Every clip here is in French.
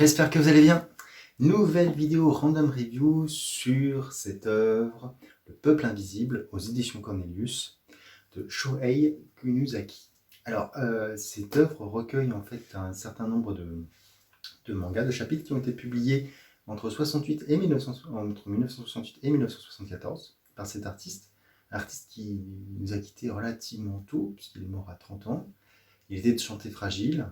J'espère que vous allez bien. Nouvelle vidéo random review sur cette œuvre, Le Peuple Invisible, aux éditions Cornelius, de Shohei Kunizaki. Alors, cette œuvre recueille en fait un certain nombre de mangas, de chapitres qui ont été publiés entre 1968 et 1974 par cet artiste qui nous a quittés relativement tôt, puisqu'il est mort à 30 ans. Il était de santé fragile.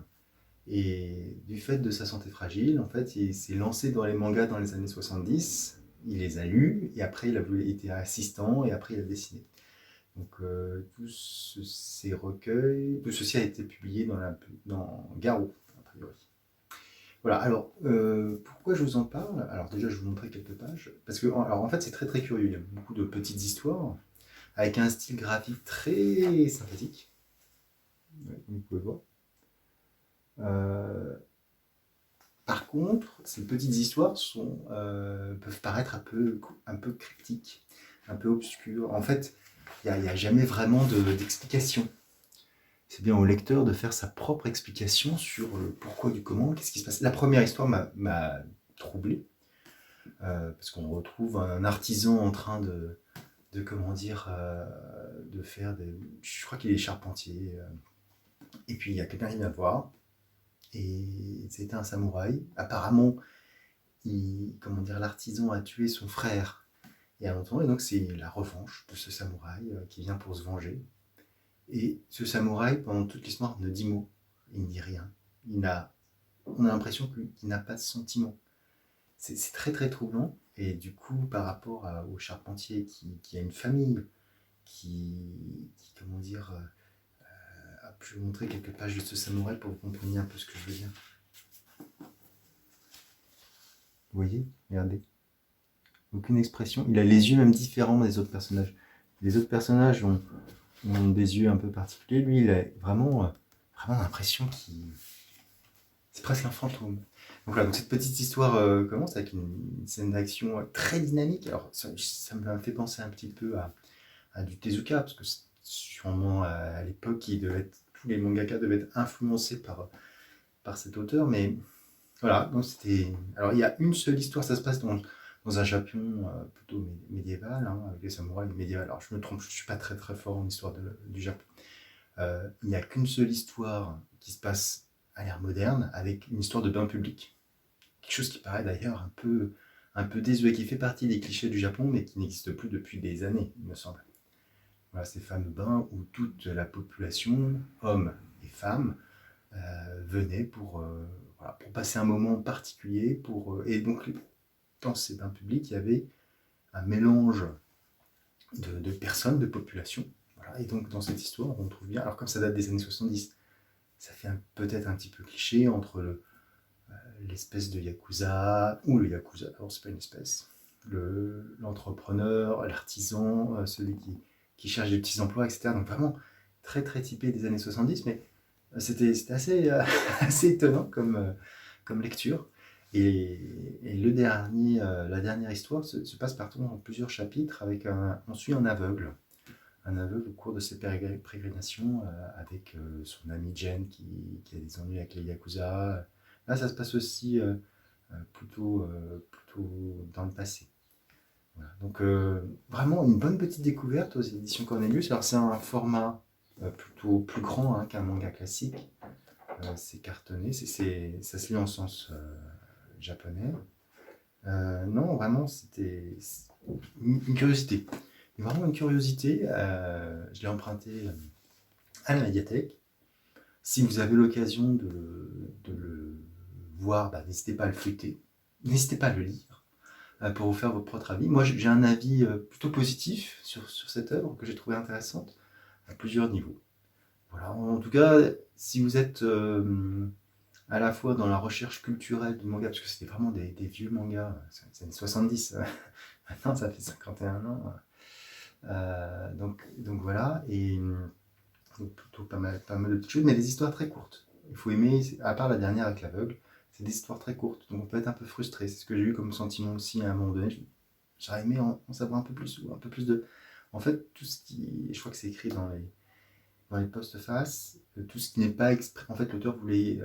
Et du fait de sa santé fragile, en fait, il s'est lancé dans les mangas dans les années 70. Il les a lus, et après, il a été assistant, et après, il a dessiné. Donc, ces recueils, tout ceci a été publié dans Garo, a priori. Voilà, alors, pourquoi je vous en parle? Alors, déjà, je vais vous montrer quelques pages. Parce que, alors, en fait, c'est très très curieux. Il y a beaucoup de petites histoires, avec un style graphique très sympathique. Comme vous pouvez voir. Par contre, ces petites histoires peuvent paraître un peu cryptiques, un peu obscures. En fait, il n'y a jamais vraiment d'explication. C'est bien au lecteur de faire sa propre explication sur le pourquoi du comment, qu'est-ce qui se passe. La première histoire m'a troublé, parce qu'on retrouve un artisan en train comment dire, de faire des... Je crois qu'il est charpentier. Et puis il y a quelqu'un qui vient voir. Et c'était un samouraï. Apparemment, comment dire, l'artisan a tué son frère il y a longtemps, et donc c'est la revanche de ce samouraï qui vient pour se venger. Et ce samouraï, pendant toute l'histoire, ne dit mot, il ne dit rien. On a l'impression qu'il n'a pas de sentiment. C'est très très troublant, et du coup, par rapport au charpentier qui a une famille, comment dire, a pu montrer quelques pages de ce samouraï pour que vous compreniez un peu ce que je veux dire. Vous voyez? Regardez. Aucune expression. Il a les yeux même différents des autres personnages. Les autres personnages ont des yeux un peu particuliers. Lui, il a vraiment l'impression qu'il... C'est presque un fantôme. Donc voilà, donc cette petite histoire commence avec une scène d'action très dynamique. Alors ça me fait penser un petit peu à du Tezuka, parce que sûrement à l'époque, tous les mangaka devaient être influencés par cet auteur. Mais voilà, donc c'était... Alors il y a une seule histoire, ça se passe dans un Japon plutôt médiéval, hein, avec les samouraïs médiévaux. Alors je me trompe, je ne suis pas très très fort en histoire du Japon. Il n'y a qu'une seule histoire qui se passe à l'ère moderne, avec une histoire de bain public. Quelque chose qui paraît d'ailleurs un peu désuet, qui fait partie des clichés du Japon, mais qui n'existe plus depuis des années, il me semble. Voilà, ces fameux bains où toute la population, hommes et femmes, venait pour passer un moment particulier. Et donc, dans ces bains publics, il y avait un mélange de personnes, de populations. Voilà. Et donc, dans cette histoire, on trouve bien, alors comme ça date des années 70, ça fait peut-être un petit peu cliché entre l'espèce de yakuza, ou le yakuza, alors c'est pas une espèce, l'entrepreneur, l'artisan, celui qui cherche des petits emplois, etc. Donc vraiment très très typé des années 70, mais c'était assez, assez étonnant comme lecture. Et la dernière histoire se passe en plusieurs chapitres. On suit un aveugle au cours de ses pérégrinations avec son ami Jen qui a des ennuis avec les Yakuza. Là, ça se passe aussi plutôt dans le passé. Voilà. Donc, vraiment une bonne petite découverte aux éditions Cornelius. Alors, c'est un format plutôt plus grand hein, qu'un manga classique. C'est cartonné, ça se lit en sens japonais. Non, vraiment, c'était une curiosité. Vraiment une curiosité. Je l'ai emprunté à la médiathèque. Si vous avez l'occasion de le voir, n'hésitez pas à le feuilleter. N'hésitez pas à le lire pour vous faire votre propre avis. Moi, j'ai un avis plutôt positif sur cette œuvre que j'ai trouvé intéressante à plusieurs niveaux. Voilà. En tout cas, si vous êtes à la fois dans la recherche culturelle du manga, parce que c'était vraiment des vieux mangas, c'est les années 70, maintenant ça fait 51 ans. Donc voilà, et donc plutôt pas mal de petites choses, mais des histoires très courtes. Il faut aimer, à part la dernière avec l'aveugle, c'est des histoires très courtes, donc on peut être un peu frustré. C'est ce que j'ai eu comme sentiment aussi à un moment donné. J'aurais aimé en savoir un peu plus, ou un peu plus de... En fait, tout ce qui... Je crois que c'est écrit dans les post-faces, tout ce qui n'est pas exprimé. En fait, l'auteur voulait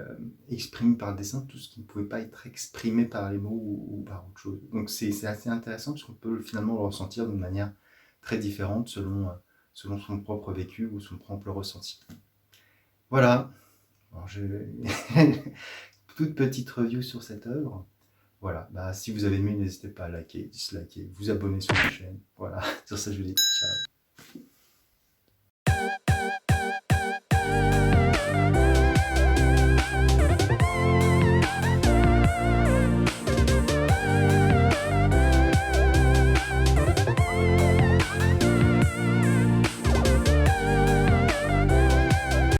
exprimer par le dessin tout ce qui ne pouvait pas être exprimé par les mots ou par autre chose. Donc c'est assez intéressant parce qu'on peut finalement le ressentir d'une manière très différente selon son propre vécu ou son propre ressenti. Voilà. Alors, toute petite review sur cette œuvre. Voilà, bah, si vous avez aimé, n'hésitez pas à liker, disliker, vous abonner sur la chaîne. Voilà, sur ça je vous dis ciao.